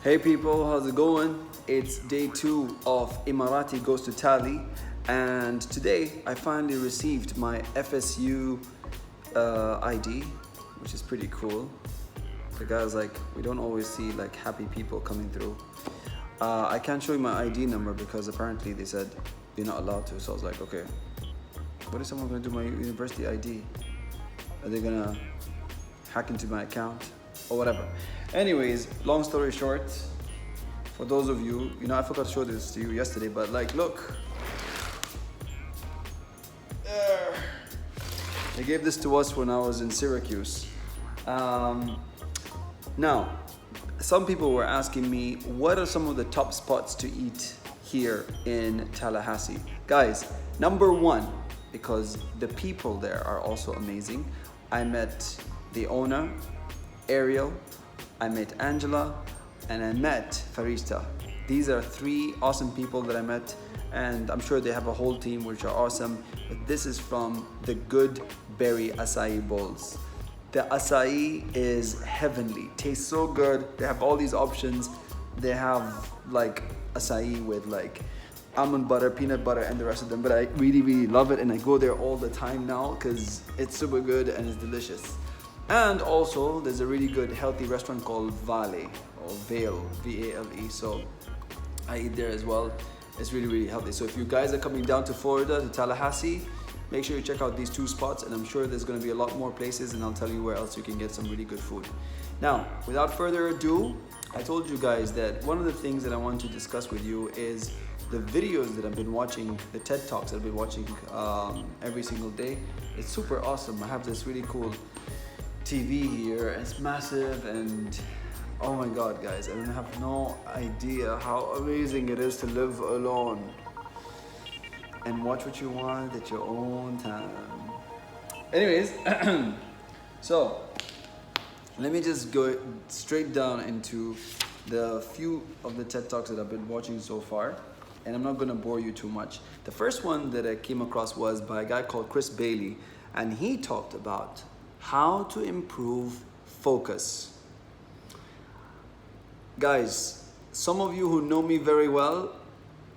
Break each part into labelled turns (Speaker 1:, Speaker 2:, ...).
Speaker 1: Hey people, how's it going? It's day 2 of Emarati goes to Tally, and today I finally received my FSU ID, which is pretty cool. The guy's like, we don't always see like happy people coming through. I can't show you my ID number because apparently they said you're not allowed to, so I was like, okay, what is someone gonna do my university ID? Are they gonna hack into my account or whatever? Anyways, long story short, for those of you, I forgot to show this to you yesterday, but like, look. There. They gave this to us when I was in Syracuse. Now, some people were asking me, what are some of the top spots to eat here in Tallahassee? Guys, number 1, because the people there are also amazing. I met the owner, Ariel, I met Angela, and I met Farista. These are 3 awesome people that I met, and I'm sure they have a whole team which are awesome. But this is from the Good Berry Açaí Bowls. The açaí is heavenly, tastes so good. They have all these options. They have like açaí with like almond butter, peanut butter, and the rest of them. But I really, really love it, and I go there all the time now because it's super good and it's delicious. And also, there's a really good healthy restaurant called Vale, or Vale, V-A-L-E. So I eat there as well. It's really, really healthy. So if you guys are coming down to Florida, to Tallahassee, make sure you check out these 2 spots, and I'm sure there's going to be a lot more places, and I'll tell you where else you can get some really good food. Now, without further ado, I told you guys that one of the things that I want to discuss with you is the videos that I've been watching, the TED Talks I've been watching every single day. It's super awesome. I have this really cool TV here. It's massive, and oh my god, guys, I don't have no idea how amazing it is to live alone and watch what you want at your own time. Anyways, so let me just go straight down into the few of the TED Talks that I've been watching so far, and I'm not gonna bore you too much. The first one that I came across was by a guy called Chris Bailey, and he talked about how to improve focus. Guys, some of you who know me very well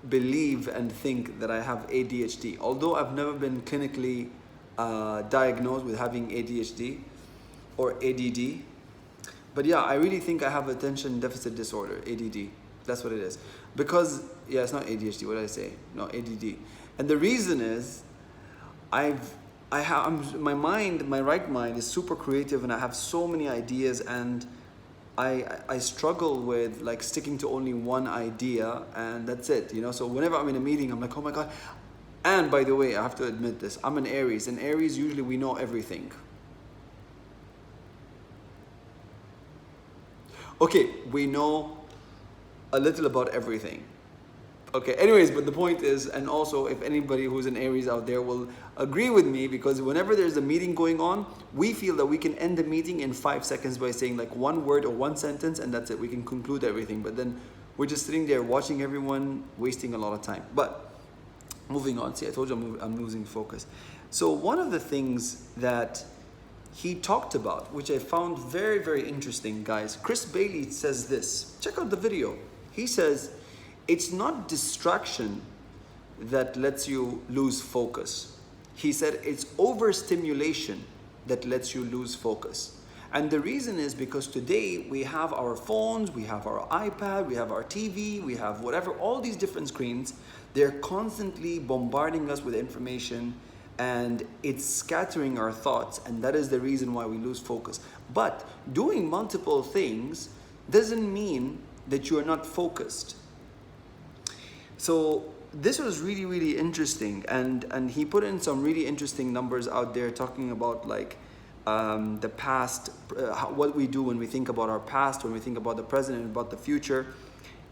Speaker 1: believe and think that I have ADHD, although I've never been clinically diagnosed with having ADHD or ADD. But yeah, I really think I have attention deficit disorder, ADD. That's what it is. Because, yeah, it's not ADHD, what did I say? No, ADD. And the reason is, my mind, my right mind is super creative, and I have so many ideas, and I struggle with like sticking to only one idea, and that's it, So whenever I'm in a meeting, I'm like, oh my god. And by the way, I have to admit this, I'm an Aries, and Aries, usually we know everything. Okay, we know a little about everything. Okay, anyways, but the point is, and also if anybody who's an Aries out there will agree with me, because whenever there's a meeting going on, we feel that we can end the meeting in 5 seconds by saying like one word or one sentence, and that's it. We can conclude everything. But then we're just sitting there watching everyone, wasting a lot of time. But moving on, see, I told you I'm losing focus. So one of the things that he talked about, which I found very, very interesting, guys, Chris Bailey says this. Check out the video. He says, it's not distraction that lets you lose focus. He said it's overstimulation that lets you lose focus. And the reason is because today we have our phones, we have our iPad, we have our TV, we have whatever, all these different screens. They're constantly bombarding us with information, and it's scattering our thoughts, and that is the reason why we lose focus. But doing multiple things doesn't mean that you are not focused. So this was really, really interesting, and he put in some really interesting numbers out there talking about like the past, what we do when we think about our past, when we think about the present and about the future.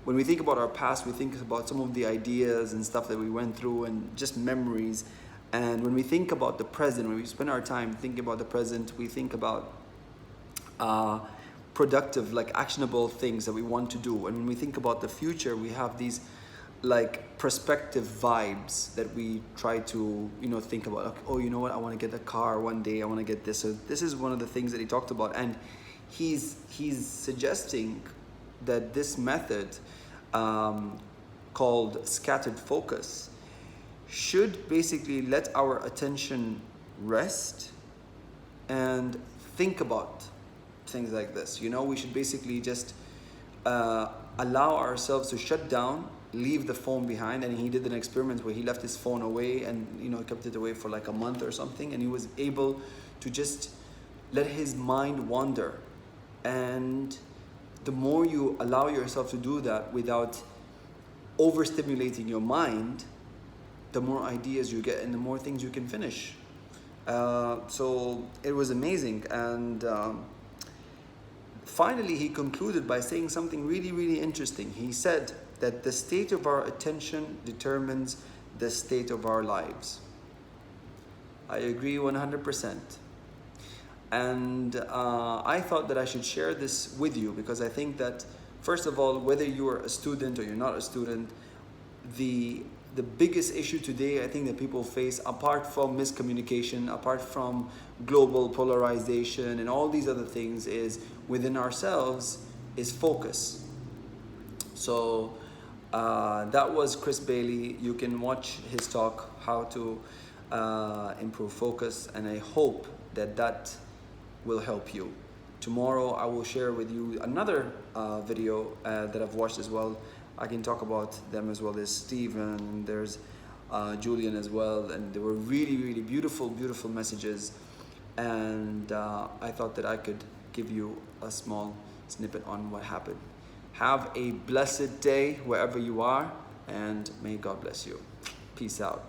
Speaker 1: When we think about our past, we think about some of the ideas and stuff that we went through and just memories. And when we think about the present, when we spend our time thinking about the present, we think about productive, like actionable things that we want to do. And when we think about the future, we have these like perspective vibes that we try to think about, like, oh, you know what, I want to get a car one day, I want to get this. So this is one of the things that he talked about, and he's suggesting that this method called scattered focus should basically let our attention rest and think about things like this. You know, we should basically just allow ourselves to shut down, leave the phone behind. And he did an experiment where he left his phone away and, you know, kept it away for like a month or something, and he was able to just let his mind wander. And the more you allow yourself to do that without overstimulating your mind, the more ideas you get and the more things you can finish. So it was amazing. And finally, he concluded by saying something really, really interesting. He said that the state of our attention determines the state of our lives. I agree 100%. And I thought that I should share this with you because I think that, first of all, whether you are a student or you're not a student, the biggest issue today I think that people face, apart from miscommunication, apart from global polarization and all these other things, is within ourselves, is focus. So that was Chris Bailey. You can watch his talk, how to improve focus, and I hope that that will help you. Tomorrow I will share with you another video that I've watched as well. I can talk about them as well. There's Steven and there's Julian as well, and they were really, really beautiful, beautiful messages. And I thought that I could give you a small snippet on what happened. Have a blessed day wherever you are, and may God bless you. Peace out.